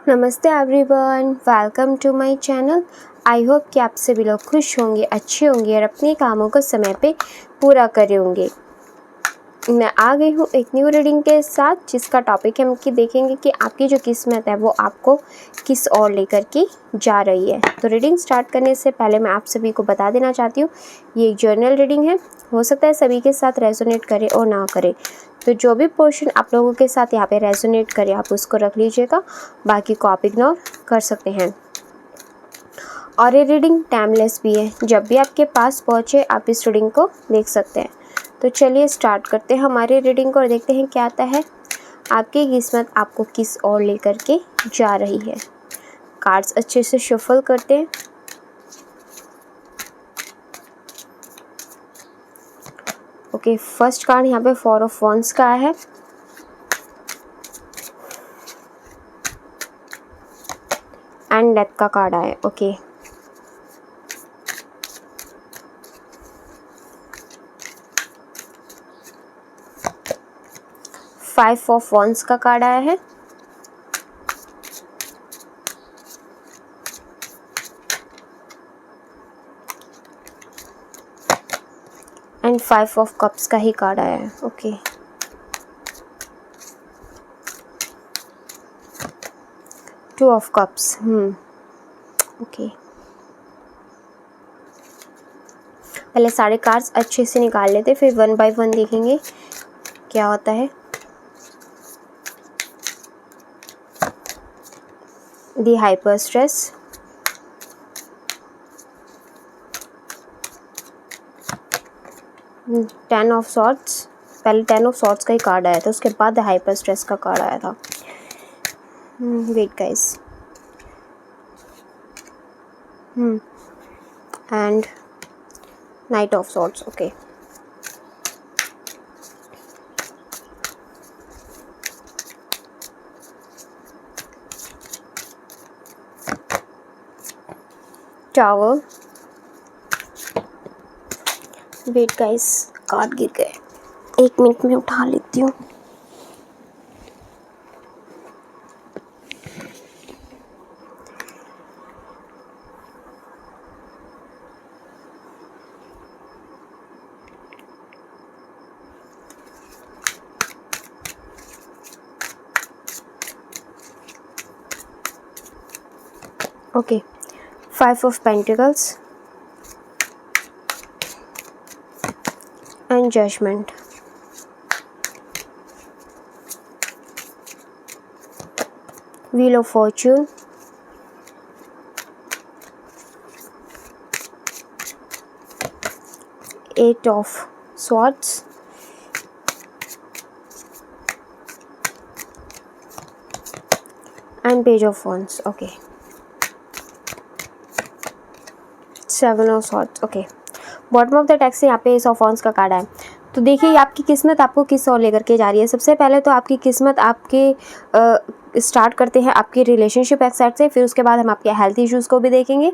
नमस्ते everyone, welcome to my channel. I hope कि आप सभी लोग खुश होंगे, अच्छे होंगे और अपने कामों को समय पे पूरा करे होंगे। मैं आ गई हूँ एक न्यू रीडिंग के साथ, जिसका टॉपिक हम कि देखेंगे कि आपकी जो किस्मत है वो आपको किस ओर लेकर के जा रही है। तो रीडिंग स्टार्ट करने से पहले मैं आप सभी को बता देना चाहती हूँ, ये एक जर्नल रीडिंग है। हो सकता है सभी के साथ रेजोनेट करे और ना करे, तो जो भी पोर्शन आप लोगों के साथ यहाँ पे रेजोनेट करे आप उसको रख लीजिएगा, बाकी को आप इग्नोर कर सकते हैं। और ये रीडिंग टाइमलेस भी है, जब भी आपके पास पहुँचे आप इस रीडिंग को देख सकते हैं। तो चलिए स्टार्ट करते हैं हमारी रीडिंग को और देखते हैं क्या आता है। आपकी किस्मत आपको किस ओर लेकर के जा रही है। कार्ड्स अच्छे से शफल करते हैं। ओके, फर्स्ट कार्ड यहाँ पे 4 ऑफ वॉन्ड्स का है। एंड डेथ का कार्ड आया। ओके, फाइव ऑफ वॉन्ड्स का कार्ड आया है। एंड 5 ऑफ कप्स का ही कार्ड आया है। Okay, 2 of cups. ओके, पहले सारे कार्ड्स अच्छे से निकाल लेते, फिर 1 बाय 1 देखेंगे क्या होता है। The hyper stress, ten of swords. पहले 10 ऑफ सॉर्ड्स का ही कार्ड आया था, उसके बाद हाइपर स्ट्रेस का कार्ड आया था। Wait guys. And knight of swords. Okay, tower. Wait guys, card गिर गए, 1 मिनट में उठा लेती हूँ। Okay, 5 of pentacles and judgement. Wheel of fortune, eight of swords and page of wands। Okay, 7 of swords. Okay, bottom of the text से यहाँ पे ace of wands का कार्ड है। तो देखिए आपकी किस्मत आपको किस ओर लेकर के जा रही है। सबसे पहले तो आपकी किस्मत आपके स्टार्ट करते हैं आपकी रिलेशनशिप एक्सेट से, फिर उसके बाद हम आपके हेल्थ इश्यूज़ को भी देखेंगे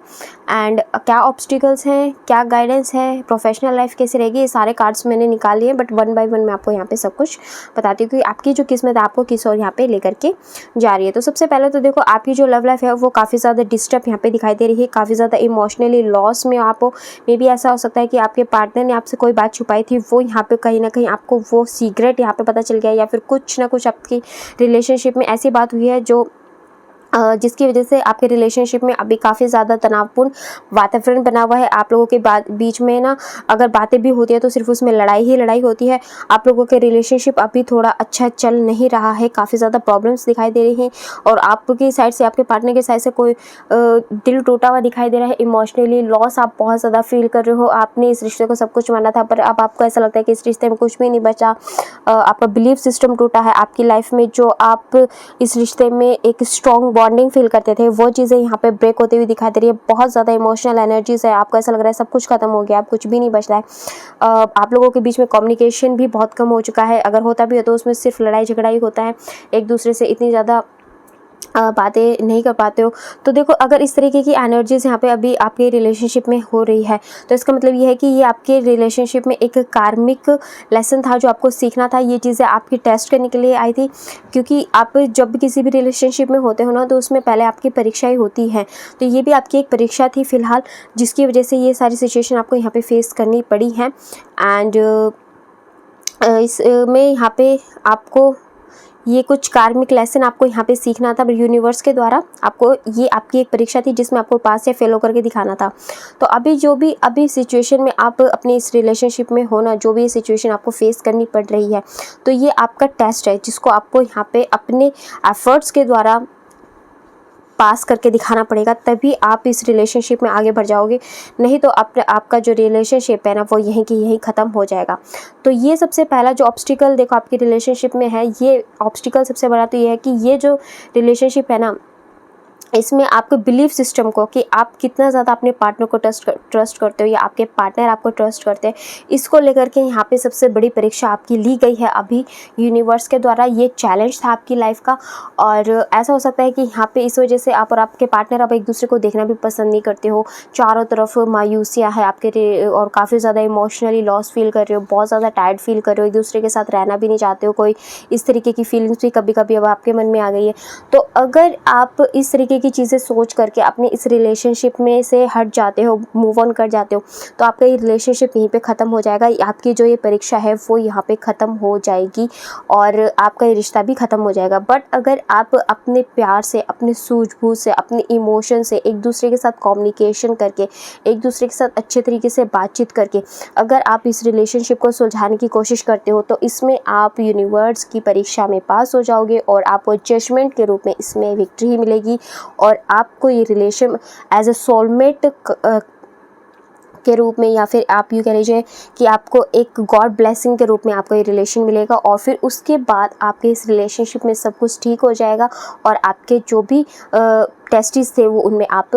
एंड क्या ऑब्स्टिकल्स हैं, क्या गाइडेंस है, प्रोफेशनल लाइफ कैसे रहेगी। ये सारे कार्ड्स मैंने निकाल लिए, बट 1 बाय 1 मैं आपको यहाँ पे सब कुछ बताती हूँ कि आपकी जो किस्मत है आपको किस ओर यहाँ पे लेकर के जा रही है। तो सबसे पहले तो देखो आपकी जो लव लाइफ है वो काफ़ी ज़्यादा डिस्टर्ब यहाँ पे दिखाई दे रही है, काफ़ी ज़्यादा इमोशनली लॉस में आप हो। मे बी ऐसा हो सकता है कि आपके पार्टनर ने आपसे कोई बात छुपाई थी, वो यहाँ पे कहीं ना कहीं आपको वो सीक्रेट यहाँ पे पता चल गया, या फिर कुछ ना कुछ आपकी रिलेशनशिप में ऐसी बात हुई है जो जिसकी वजह से आपके रिलेशनशिप में अभी काफ़ी ज़्यादा तनावपूर्ण वातावरण बना हुआ है। आप लोगों के बीच में ना अगर बातें भी होती है तो सिर्फ उसमें लड़ाई ही लड़ाई होती है। आप लोगों के रिलेशनशिप अभी थोड़ा अच्छा चल नहीं रहा है, काफ़ी ज़्यादा प्रॉब्लम्स दिखाई दे रही हैं और आपकी साइड से, आपके पार्टनर की साइड से कोई दिल टूटा हुआ दिखाई दे रहा है। इमोशनली लॉस आप बहुत ज़्यादा फील कर रहे हो। आपने इस रिश्ते को सब कुछ माना था, पर अब आपको ऐसा लगता है कि इस रिश्ते में कुछ भी नहीं बचा। आपका बिलीफ सिस्टम टूटा है। आपकी लाइफ में जो आप इस रिश्ते में एक स्ट्रॉन्ग बॉन्डिंग फील करते थे वो चीज़ें यहाँ पे ब्रेक होती हुई दिखाई दे रही है। बहुत ज़्यादा इमोशनल एनर्जीज है, आपको ऐसा लग रहा है सब कुछ खत्म हो गया, अब कुछ भी नहीं बच रहा है। आप लोगों के बीच में कम्युनिकेशन भी बहुत कम हो चुका है, अगर होता भी है तो उसमें सिर्फ लड़ाई झगड़ा ही होता है। एक दूसरे से इतनी ज़्यादा बातें नहीं कर पाते हो। तो देखो, अगर इस तरीके की एनर्जीज़ यहाँ पे अभी आपके रिलेशनशिप में हो रही है, तो इसका मतलब ये है कि ये आपके रिलेशनशिप में एक कार्मिक लेसन था जो आपको सीखना था। ये चीज़ें आपकी टेस्ट करने के लिए आई थी, क्योंकि आप जब भी किसी भी रिलेशनशिप में होते हो ना, तो उसमें पहले आपकी परीक्षाएँ होती हैं। तो ये भी आपकी एक परीक्षा थी फ़िलहाल, जिसकी वजह से ये सारी सिचुएशन आपको यहाँ पे फेस करनी पड़ी हैं। एंड इसमें यहाँ पे आपको ये कुछ कार्मिक लेसन आपको यहाँ पे सीखना था यूनिवर्स के द्वारा। आपको ये आपकी एक परीक्षा थी जिसमें आपको पास या फेल होकर के दिखाना था। तो अभी जो भी अभी सिचुएशन में आप अपनी इस रिलेशनशिप में हो ना, जो भी सिचुएशन आपको फेस करनी पड़ रही है, तो ये आपका टेस्ट है जिसको आपको यहाँ पे अपने एफर्ट्स के द्वारा पास करके दिखाना पड़ेगा, तभी आप इस रिलेशनशिप में आगे बढ़ जाओगे। नहीं तो आपका जो रिलेशनशिप है ना, वो यहीं की यहीं ख़त्म हो जाएगा। तो ये सबसे पहला जो ऑब्स्टिकल देखो आपकी रिलेशनशिप में है, ये ऑब्स्टिकल सबसे बड़ा तो ये है कि ये जो रिलेशनशिप है ना, इसमें आपके बिलीफ सिस्टम को, कि आप कितना ज़्यादा अपने पार्टनर को ट्रस्ट करते हो या आपके पार्टनर आपको ट्रस्ट करते हैं, इसको लेकर के यहाँ पे सबसे बड़ी परीक्षा आपकी ली गई है अभी यूनिवर्स के द्वारा। ये चैलेंज था आपकी लाइफ का, और ऐसा हो सकता है कि यहाँ पे इस वजह से आप और आपके पार्टनर अब एक दूसरे को देखना भी पसंद नहीं करते हो। चारों तरफ मायूसियाँ है आपके, और काफ़ी ज़्यादा इमोशनली लॉस फील कर रहे हो, बहुत ज़्यादा टायर्ड फील कर रहे हो, एक दूसरे के साथ रहना भी नहीं चाहते हो। कोई इस तरीके की फीलिंग्स भी कभी कभी अब आपके मन में आ गई है। तो अगर आप इस तरीके की चीज़ें सोच करके अपने इस रिलेशनशिप में से हट जाते हो, मूव ऑन कर जाते हो, तो आपका ये रिलेशनशिप यहीं पे ख़त्म हो जाएगा। आपकी जो ये परीक्षा है वो यहाँ पे ख़त्म हो जाएगी, और आपका ये रिश्ता भी ख़त्म हो जाएगा। बट अगर आप अपने प्यार से, अपने सूझबूझ से, अपने इमोशन से एक दूसरे के साथ कम्युनिकेशन करके, एक दूसरे के साथ अच्छे तरीके से बातचीत करके अगर आप इस रिलेशनशिप को सुलझाने की कोशिश करते हो, तो इसमें आप यूनिवर्स की परीक्षा में पास हो जाओगे, और आपको जजमेंट के रूप में इसमें विक्ट्री मिलेगी, और आपको ये रिलेशन एज ए सोलमेट के रूप में, या फिर आप यूँ कह लीजिए कि आपको एक गॉड ब्लेसिंग के रूप में आपको ये रिलेशन मिलेगा। और फिर उसके बाद आपके इस रिलेशनशिप में सब कुछ ठीक हो जाएगा, और आपके जो भी टेस्टिस थे वो उनमें आप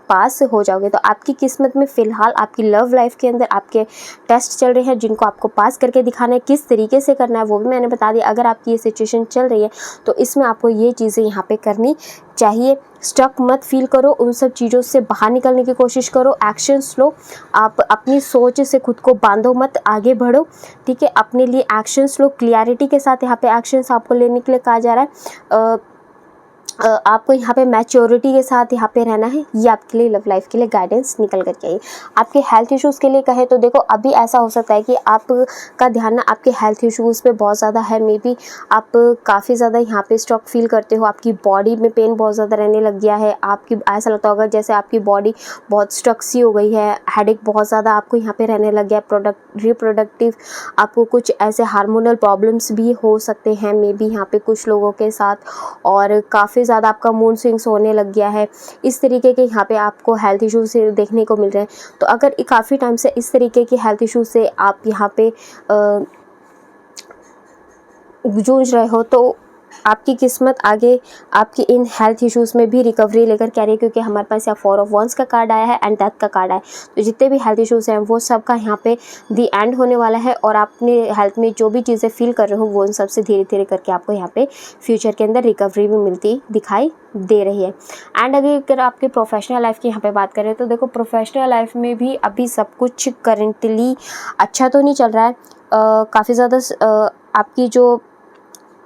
पास हो जाओगे। तो आपकी किस्मत में फ़िलहाल आपकी लव लाइफ के अंदर आपके टेस्ट चल रहे हैं, जिनको आपको पास करके दिखाना है। किस तरीके से करना है वो भी मैंने बता दिया। अगर आपकी ये सिचुएशन चल रही है तो इसमें आपको ये चीज़ें यहाँ पे करनी चाहिए। स्टक मत फील करो, उन सब चीज़ों से बाहर निकलने की कोशिश करो, एक्शंस लो। आप अपनी सोच से खुद को बांधो मत, आगे बढ़ो, ठीक है। अपने लिए एक्शंस लो, क्लियरिटी के साथ यहाँ पे एक्शंस आपको लेने के लिए कहा जा रहा है। आपको यहाँ पे मैच्योरिटी के साथ यहाँ पे रहना है। ये आपके लिए लव लाइफ के लिए गाइडेंस निकल करके आई। आपके हेल्थ इश्यूज़ के लिए कहे तो देखो, अभी ऐसा हो सकता है कि आपका ध्यान ना आपके हेल्थ इश्यूज़ पे बहुत ज़्यादा है। मे बी आप काफ़ी ज़्यादा यहाँ पे स्ट्रक फील करते हो, आपकी बॉडी में पेन बहुत ज़्यादा रहने लग गया है। आपकी ऐसा लगता होगा जैसे आपकी बॉडी बहुत स्ट्रक सी हो गई है, हेडेक बहुत ज़्यादा आपको यहाँ पे रहने लग गया। रिप्रोडक्टिव आपको कुछ ऐसे हार्मोनल प्रॉब्लम्स भी हो सकते हैं मे बी यहाँ पे कुछ लोगों के साथ, और काफ़ी ज़्यादा आपका मूड स्विंग्स होने लग गया है। इस तरीके के यहाँ पे आपको हेल्थ इश्यूज देखने को मिल रहे हैं। तो अगर काफ़ी टाइम से इस तरीके की हेल्थ इश्यूज से आप यहाँ पे जूझ रहे हो, तो आपकी किस्मत आगे आपकी इन हेल्थ इश्यूज़ में भी रिकवरी लेकर के आ रही है, क्योंकि हमारे पास यहाँ 4 ऑफ वंस का कार्ड आया है एंड डेथ का कार्ड आया है। तो जितने भी हेल्थ इश्यूज़ हैं वो सब का यहाँ पे दी एंड होने वाला है, और आपने हेल्थ में जो भी चीज़ें फील कर रहे हो वो उन सब से धीरे धीरे करके आपको यहाँ पे फ्यूचर के अंदर रिकवरी भी मिलती दिखाई दे रही है। एंड अगर आपके प्रोफेशनल लाइफ की यहाँ पे बात करें तो देखो, प्रोफेशनल लाइफ में भी अभी सब कुछ करेंटली अच्छा तो नहीं चल रहा है। काफ़ी ज़्यादा आपकी जो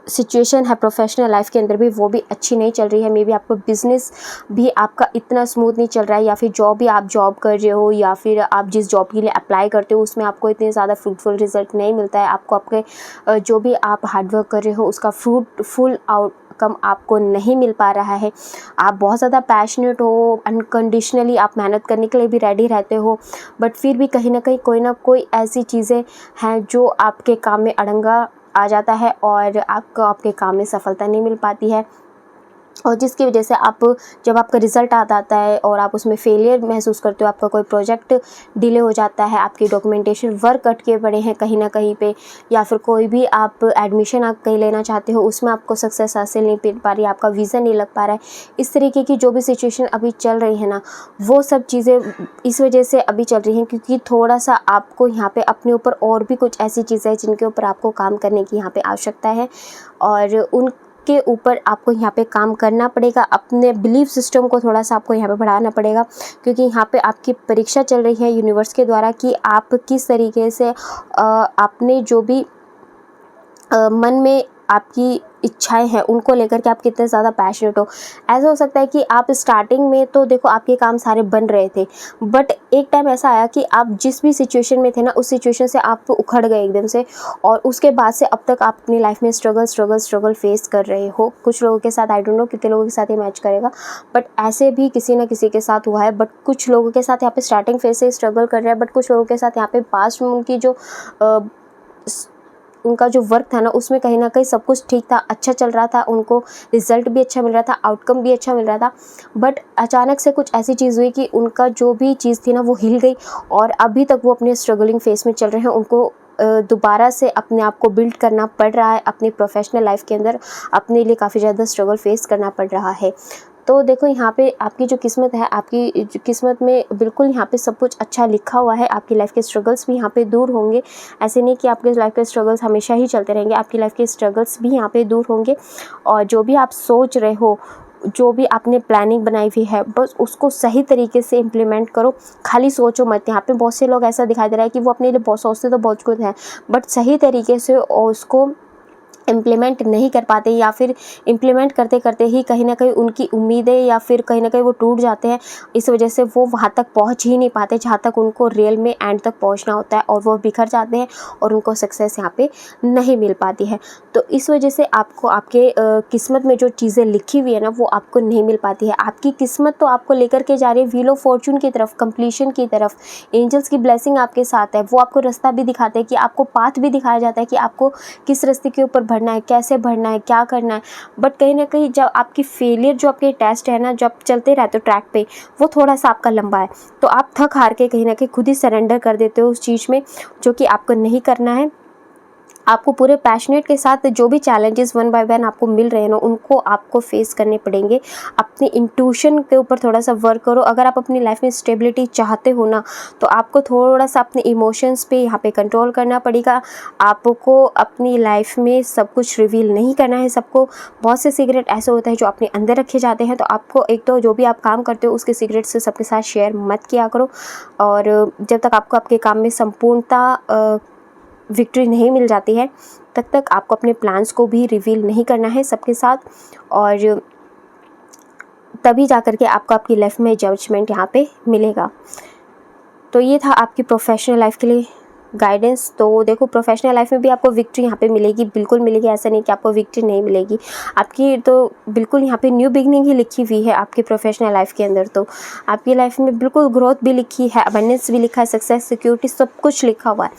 सिचुएशन है प्रोफेशनल लाइफ के अंदर भी वो भी अच्छी नहीं चल रही है। मे बी आपको बिज़नेस भी आपका इतना स्मूथ नहीं चल रहा है, या फिर जॉब भी आप जॉब कर रहे हो, या फिर आप जिस जॉब के लिए अप्लाई करते हो उसमें आपको इतने ज़्यादा फ्रूटफुल रिजल्ट नहीं मिलता है। आपको आपके जो भी आप हार्डवर्क कर रहे हो उसका फ्रूटफुल आउटकम आपको नहीं मिल पा रहा है। आप बहुत ज़्यादा पैशनेट हो, अनकंडीशनली आप मेहनत करने के लिए भी रेडी रहते हो, बट फिर भी कहीं ना कोई ऐसी चीज़ें हैं जो आपके काम में अड़ंगा आ जाता है, और आपको आपके काम में सफलता नहीं मिल पाती है, और जिसकी वजह से आप जब आपका रिज़ल्ट आता है और आप उसमें फेलियर महसूस करते हो, आपका कोई प्रोजेक्ट डिले हो जाता है, आपकी डॉक्यूमेंटेशन वर्क अटके पड़े हैं कहीं ना कहीं पे, या फिर कोई भी आप एडमिशन आप कहीं लेना चाहते हो उसमें आपको सक्सेस हासिल नहीं मिल पा रही है, आपका वीज़ा नहीं लग पा रहा है। इस तरीके की जो भी सिचुएशन अभी चल रही है ना, वो सब चीज़ें इस वजह से अभी चल रही हैं क्योंकि थोड़ा सा आपको यहाँ पर अपने ऊपर और भी कुछ ऐसी चीज़ें हैं जिनके ऊपर आपको काम करने की यहाँ पर आवश्यकता है, और उन के ऊपर आपको यहाँ पे काम करना पड़ेगा, अपने बिलीफ सिस्टम को थोड़ा सा आपको यहाँ पे बढ़ाना पड़ेगा, क्योंकि यहाँ पे आपकी परीक्षा चल रही है यूनिवर्स के द्वारा कि आप किस तरीके से आपने जो भी मन में आपकी इच्छाएं हैं उनको लेकर के आप कितने ज़्यादा पैशनेट हो। ऐसा हो सकता है कि आप स्टार्टिंग में तो देखो आपके काम सारे बन रहे थे, बट एक टाइम ऐसा आया कि आप जिस भी सिचुएशन में थे ना, उस सिचुएशन से आप उखड़ गए एकदम से, और उसके बाद से अब तक आप अपनी लाइफ में स्ट्रगल फेस कर रहे हो। कुछ लोगों के साथ, आई डोंट नो कितने लोगों के साथ ये मैच करेगा, बट ऐसे भी किसी न किसी के साथ हुआ है। बट कुछ लोगों के साथ यहाँ पे स्टार्टिंग फेज से स्ट्रगल कर रहे हैं, बट कुछ लोगों के साथ यहाँ पे पास्ट में उनकी जो उनका जो वर्क था ना, उसमें कहीं ना कहीं सब कुछ ठीक था, अच्छा चल रहा था, उनको रिजल्ट भी अच्छा मिल रहा था, आउटकम भी अच्छा मिल रहा था, बट अचानक से कुछ ऐसी चीज़ हुई कि उनका जो भी चीज़ थी ना वो हिल गई, और अभी तक वो अपने स्ट्रगलिंग फेस में चल रहे हैं। उनको दोबारा से अपने आप को बिल्ड करना पड़ रहा है, अपनी प्रोफेशनल लाइफ के अंदर अपने लिए काफ़ी ज़्यादा स्ट्रगल फेस करना पड़ रहा है। तो देखो यहाँ पे आपकी जो किस्मत है, आपकी जो किस्मत में बिल्कुल यहाँ पे सब कुछ अच्छा लिखा हुआ है। आपकी लाइफ के स्ट्रगल्स भी यहाँ पे दूर होंगे। ऐसे नहीं कि आपके लाइफ के स्ट्रगल्स हमेशा ही चलते रहेंगे, आपकी लाइफ के स्ट्रगल्स भी यहाँ पे दूर होंगे। और जो भी आप सोच रहे हो, जो भी आपने प्लानिंग बनाई हुई है, बस उसको सही तरीके से इम्प्लीमेंट करो, खाली सोचो मत। यहाँ पे बहुत से लोग ऐसा दिखाई दे रहा है कि वो अपने लिए बहुत सोचते तो बहुत कुछ है, बट सही तरीके से उसको इम्प्लीमेंट नहीं कर पाते, या फिर इम्प्लीमेंट करते करते ही कहीं ना कहीं उनकी उम्मीदें या फिर कहीं ना कहीं वो टूट जाते हैं। इस वजह से वो वहाँ तक पहुँच ही नहीं पाते जहाँ तक उनको रियल में एंड तक पहुँचना होता है, और वो बिखर जाते हैं और उनको सक्सेस यहाँ पे नहीं मिल पाती है। तो इस वजह से आपको आपके किस्मत में जो चीज़ें लिखी हुई है ना, वो आपको नहीं मिल पाती है। आपकी किस्मत तो आपको लेकर के जा रही है व्हील ऑफ फॉर्चून की तरफ, कंप्लीशन की तरफ। एंजल्स की ब्लेसिंग आपके साथ है, वो आपको रास्ता भी दिखाते हैं, कि आपको पाथ भी दिखाया जाता है कि आपको किस रास्ते के ऊपर बढ़ना है, कैसे बढ़ना है, क्या करना है। बट कहीं ना कहीं जब आपकी फेलियर, जो आपके टेस्ट है ना, जब चलते रहते हो ट्रैक पे, वो थोड़ा सा आपका लंबा है, तो आप थक हार के कहीं ना कहीं खुद ही सरेंडर कर देते हो उस चीज़ में जो कि आपको नहीं करना है। आपको पूरे पैशनेट के साथ जो भी चैलेंजेस वन बाय वन आपको मिल रहे हैं ना, उनको आपको फेस करने पड़ेंगे। अपनी इंट्यूशन के ऊपर थोड़ा सा वर्क करो। अगर आप अपनी लाइफ में स्टेबिलिटी चाहते हो ना, तो आपको थोड़ा सा अपने इमोशंस पे यहाँ पे कंट्रोल करना पड़ेगा। आपको अपनी लाइफ में सब कुछ रिवील नहीं करना है सबको। बहुत से सीक्रेट ऐसे होते हैं जो अपने अंदर रखे जाते हैं, तो आपको एक तो जो भी आप काम करते हो उसके सीक्रेट से सबके साथ शेयर मत किया करो। और जब तक आपको आपके काम में संपूर्णता विक्ट्री नहीं मिल जाती है, तब तक आपको अपने प्लान्स को भी रिवील नहीं करना है सबके साथ, और तभी जाकर के आपको आपकी लाइफ में जजमेंट यहाँ पे मिलेगा। तो ये था आपकी प्रोफेशनल लाइफ के लिए गाइडेंस। तो देखो, प्रोफेशनल लाइफ में भी आपको विक्ट्री यहाँ पे मिलेगी, बिल्कुल मिलेगी। ऐसा नहीं कि आपको विक्ट्री नहीं मिलेगी। आपकी तो बिल्कुल यहाँ पे न्यू बिगनिंग ही लिखी हुई है आपकी प्रोफेशनल लाइफ के अंदर। तो आपकी लाइफ में बिल्कुल ग्रोथ भी लिखी है, अबंडेंस भी लिखा है, सक्सेस, सिक्योरिटी, सब कुछ लिखा हुआ है।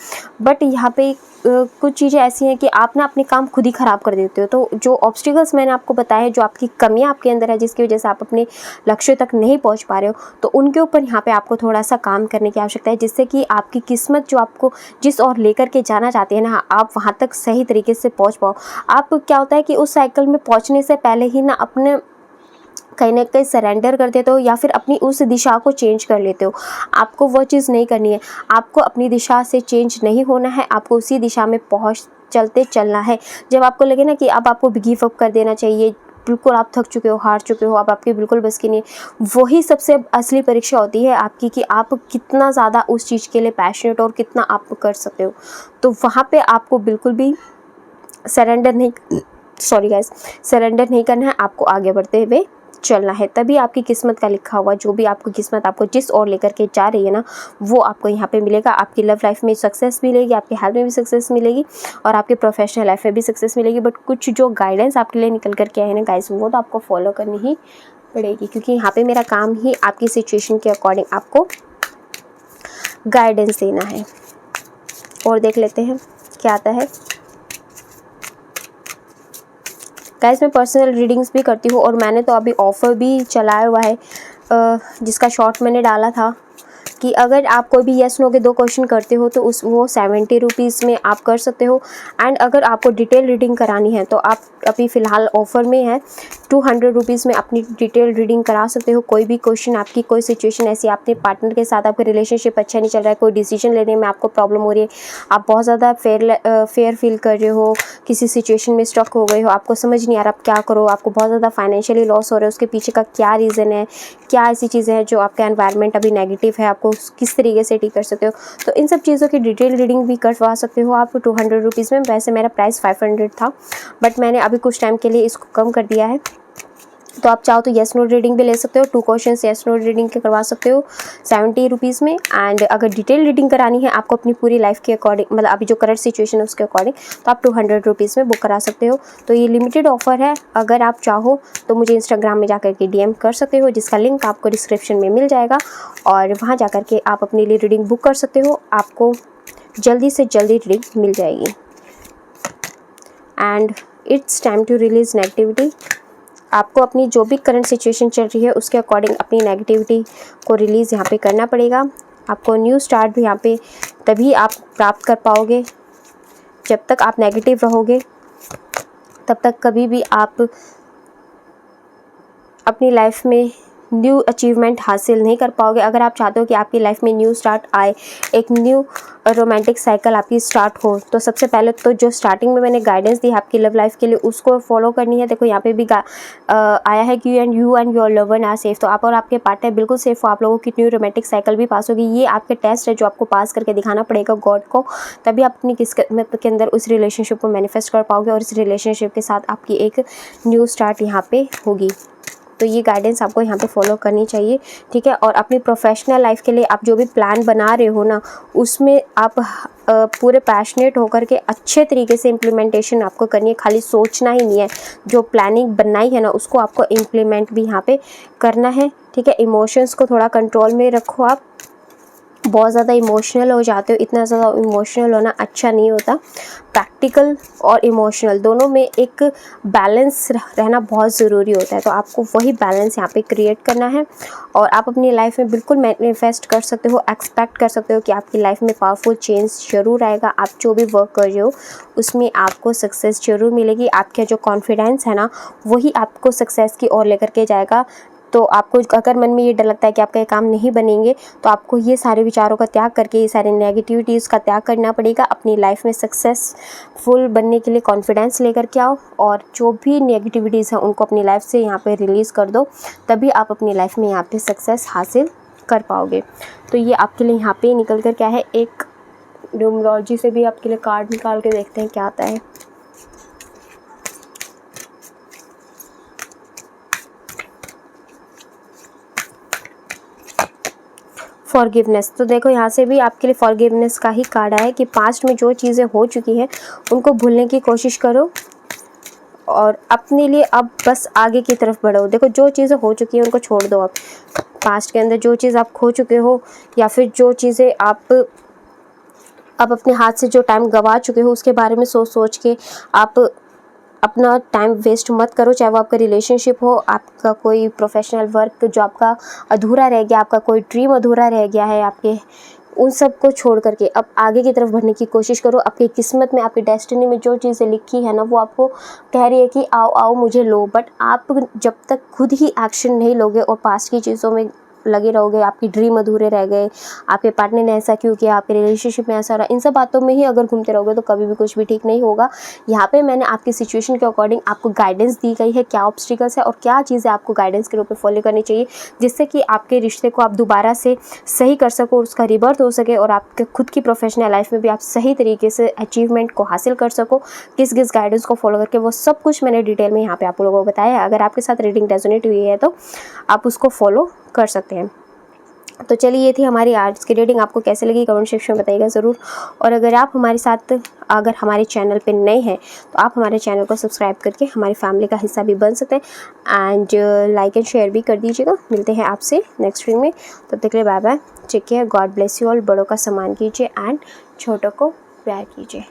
बट यहाँ पे कुछ चीज़ें ऐसी हैं कि आप ना अपने काम खुद ही ख़राब कर देते हो। तो जो ऑब्स्टिकल्स मैंने आपको बताए, जो आपकी कमियां आपके अंदर है, जिसकी वजह से आप अपने लक्ष्य तक नहीं पहुंच पा रहे हो, तो उनके ऊपर यहाँ पे आपको थोड़ा सा काम करने की आवश्यकता है, जिससे कि आपकी किस्मत जो आपको जिस ओर लेकर के जाना चाहती है ना, आप वहाँ तक सही तरीके से पहुँच पाओ। आप क्या होता है कि उस साइकिल में पहुँचने से पहले ही ना अपने कहीं ना कहीं सरेंडर कर देते हो, या फिर अपनी उस दिशा को चेंज कर लेते हो। आपको वो चीज़ नहीं करनी है। आपको अपनी दिशा से चेंज नहीं होना है, आपको उसी दिशा में चलते चलना है। जब आपको लगे ना कि अब आपको गिव अप कर देना चाहिए, बिल्कुल आप थक चुके हो, हार चुके हो, अब आपकी बिल्कुल बस की नहीं, वही सबसे असली परीक्षा होती है आपकी, कि आप कितना ज़्यादा उस चीज़ के लिए पैशनेट और कितना आप कर सकते हो। तो वहाँ पे आपको बिल्कुल भी सरेंडर नहीं करना है, आपको आगे बढ़ते हुए चलना है। तभी आपकी किस्मत का लिखा हुआ, जो भी आपकी किस्मत आपको जिस ओर लेकर के जा रही है ना, वो आपको यहाँ पे मिलेगा। आपकी लव लाइफ में सक्सेस मिलेगी, आपकी हेल्थ में भी सक्सेस मिलेगी, और आपके प्रोफेशनल लाइफ में भी सक्सेस मिलेगी। बट कुछ जो गाइडेंस आपके लिए निकल करके आए ना गाइस, वो तो आपको फॉलो करनी ही पड़ेगी, क्योंकि यहाँ पे मेरा काम ही आपकी सिचुएशन के अकॉर्डिंग आपको गाइडेंस देना है। और देख लेते हैं क्या आता है। गाइस, मैं पर्सनल रीडिंग्स भी करती हूँ, और मैंने तो अभी ऑफ़र भी चलाया हुआ है, जिसका शॉर्ट मैंने डाला था कि अगर आप कोई भी येस नो के 2 क्वेश्चन करते हो तो वो 70 रुपीज़ में आप कर सकते हो। एंड अगर आपको डिटेल रीडिंग करानी है तो आप अभी फ़िलहाल ऑफ़र में है, 200 रुपीज़ में अपनी डिटेल रीडिंग करा सकते हो। कोई भी क्वेश्चन, आपकी कोई सिचुएशन ऐसी, आपके पार्टनर के साथ आपका रिलेशनशिप अच्छा नहीं चल रहा है, कोई डिसीजन लेने में आपको प्रॉब्लम हो रही है, आप बहुत ज़्यादा फेयर फील कर रहे हो, किसी सिचुएशन में स्टक हो गए हो, आपको समझ नहीं आ रहा आप क्या करो, आपको बहुत ज़्यादा फाइनेंशियली लॉस हो रहा है, उसके पीछे का क्या रीज़न है, क्या ऐसी चीज़ें हैं जो आपका एनवायरनमेंट अभी नेगेटिव है, आपको किस तरीके से ठीक कर सकते हो, तो इन सब चीज़ों की डिटेल रीडिंग भी करवा सकते हो आप 200 रुपीज़ में। वैसे मेरा प्राइस 500 था, बट मैंने अभी कुछ टाइम के लिए इसको कम कर दिया है। तो आप चाहो तो येस नो रीडिंग भी ले सकते हो, 2 क्वेश्चंस येस नो रीडिंग के करवा सकते हो 70 रुपीज़ में। एंड अगर डिटेल रीडिंग करानी है आपको अपनी पूरी लाइफ के अकॉर्डिंग, मतलब अभी जो करंट सिचुएशन है उसके अकॉर्डिंग, तो आप 200 रुपीज़ में बुक करा सकते हो। तो ये लिमिटेड ऑफर है, अगर आप चाहो तो मुझे इंस्टाग्राम में जाकर के DM कर सकते हो, जिसका लिंक आपको डिस्क्रिप्शन में मिल जाएगा, और वहाँ जा कर के आप अपने लिए रीडिंग बुक कर सकते हो। आपको जल्दी से जल्दी रीडिंग मिल जाएगी। And it's time to release negativity. आपको अपनी जो भी करंट सिचुएशन चल रही है उसके अकॉर्डिंग अपनी नेगेटिविटी को रिलीज़ यहाँ पे करना पड़ेगा। आपको न्यू स्टार्ट भी यहाँ पे तभी आप प्राप्त कर पाओगे। जब तक आप नेगेटिव रहोगे तब तक कभी भी आप अपनी लाइफ में न्यू अचीवमेंट हासिल नहीं कर पाओगे। अगर आप चाहते हो कि आपकी लाइफ में न्यू स्टार्ट आए, एक न्यू रोमांटिक साइकिल आपकी स्टार्ट हो, तो सबसे पहले तो जो स्टार्टिंग में मैंने गाइडेंस दी आपकी लव लाइफ के लिए उसको फॉलो करनी है। देखो यहाँ पे भी आया है कि you and your lover are safe, तो आप और आपके पार्टनर बिल्कुल सेफ हो, आप लोगों की न्यू रोमांटिक साइकिल भी पास होगी। ये आपके टेस्ट है जो आपको पास करके दिखाना पड़ेगा गॉड को, तभी आप अपनी किस्मत के अंदर उस रिलेशनशिप को मैनिफेस्ट कर पाओगे और इस रिलेशनशिप के साथ आपकी एक न्यू स्टार्ट यहाँ पे होगी। तो ये गाइडेंस आपको यहाँ पे फॉलो करनी चाहिए, ठीक है। और अपनी प्रोफेशनल लाइफ के लिए आप जो भी प्लान बना रहे हो ना, उसमें आप पूरे पैशनेट होकर के अच्छे तरीके से इम्प्लीमेंटेशन आपको करनी है। खाली सोचना ही नहीं है, जो प्लानिंग बनाई है ना उसको आपको इम्प्लीमेंट भी यहाँ पे करना है, ठीक है। इमोशंस को थोड़ा कंट्रोल में रखो। आप बहुत ज़्यादा इमोशनल हो जाते हो, इतना ज़्यादा इमोशनल होना अच्छा नहीं होता। प्रैक्टिकल और इमोशनल दोनों में एक बैलेंस रहना बहुत ज़रूरी होता है, तो आपको वही बैलेंस यहाँ पे क्रिएट करना है और आप अपनी लाइफ में बिल्कुल मैनिफेस्ट कर सकते हो, एक्सपेक्ट कर सकते हो कि आपकी लाइफ में पावरफुल चेंज ज़रूर आएगा। आप जो भी वर्क कर रहे हो उसमें आपको सक्सेस ज़रूर मिलेगी। आपका जो कॉन्फिडेंस है ना वही आपको सक्सेस की ओर लेकर के जाएगा। तो आपको अगर मन में ये डर लगता है कि आपका ये काम नहीं बनेंगे, तो आपको ये सारे विचारों का त्याग करके, ये सारे नेगेटिविटीज़ का त्याग करना पड़ेगा। अपनी लाइफ में सक्सेसफुल बनने के लिए कॉन्फिडेंस लेकर के आओ और जो भी नेगेटिविटीज़ हैं उनको अपनी लाइफ से यहाँ पे रिलीज़ कर दो, तभी आप अपनी लाइफ में यहाँ पे सक्सेस हासिल कर पाओगे। तो ये आपके लिए यहाँ पे निकल कर क्या है, एक न्यूमरोलॉजी से भी आपके लिए कार्ड निकाल के देखते हैं क्या आता है। फॉरगिवनेस, तो देखो यहाँ से भी आपके लिए फॉरगिवनेस का ही कार्ड आया है कि पास्ट में जो चीज़ें हो चुकी हैं उनको भूलने की कोशिश करो और अपने लिए अब बस आगे की तरफ बढ़ो। देखो जो चीज़ें हो चुकी हैं उनको छोड़ दो। अब पास्ट के अंदर जो चीज़ आप खो चुके हो या फिर जो चीज़ें आप अब अपने हाथ से जो टाइम गंवा चुके हो उसके बारे में सोच सोच के आप अपना टाइम वेस्ट मत करो। चाहे वो आपका रिलेशनशिप हो, आपका कोई प्रोफेशनल वर्क जो आपका अधूरा रह गया, आपका कोई ड्रीम अधूरा रह गया है आपके, उन सब को छोड़ करके अब आगे की तरफ बढ़ने की कोशिश करो। आपकी किस्मत में, आपकी डेस्टिनी में जो चीज़ें लिखी है ना वो आपको कह रही है कि आओ आओ मुझे लो, बट आप जब तक खुद ही एक्शन नहीं लोगे और पास्ट की चीज़ों में लगे रहोगे, आपकी ड्रीम अधूरे रह गए, आपके पार्टनर ने ऐसा क्यों किया, आपके रिलेशनशिप में ऐसा रहा, इन सब बातों में ही अगर घूमते रहोगे तो कभी भी कुछ भी ठीक नहीं होगा। यहाँ पे मैंने आपकी सिचुएशन के अकॉर्डिंग आपको गाइडेंस दी गई है, क्या ऑब्स्टिकल्स है और क्या चीज़ें आपको गाइडेंस के रूप में फॉलो करनी चाहिए, जिससे कि आपके रिश्ते को आप दोबारा से सही कर सको, उसका रिबर्थ हो सके और आपके खुद की प्रोफेशनल लाइफ में भी आप सही तरीके से अचीवमेंट को हासिल कर सको। किस किस गाइडेंस को फॉलो करके, वो सब कुछ मैंने डिटेल में यहाँ पे आप लोगों को बताया है। अगर आपके साथ रीडिंग रेजोनेट हुई है तो आप उसको फॉलो कर सकते हैं। तो चलिए ये थी हमारी आज की रीडिंग। आपको कैसे लगी कमेंट सेक्शन में बताइएगा ज़रूर। और अगर आप हमारे चैनल पे नए हैं तो आप हमारे चैनल को सब्सक्राइब करके हमारी फैमिली का हिस्सा भी बन सकते हैं एंड लाइक एंड शेयर भी कर दीजिएगा। मिलते हैं आपसे नेक्स्ट वीडियो में, तब तक के लिए bye bye, take care, God bless you all. बड़ों का सम्मान कीजिए एंड छोटों को प्यार कीजिए।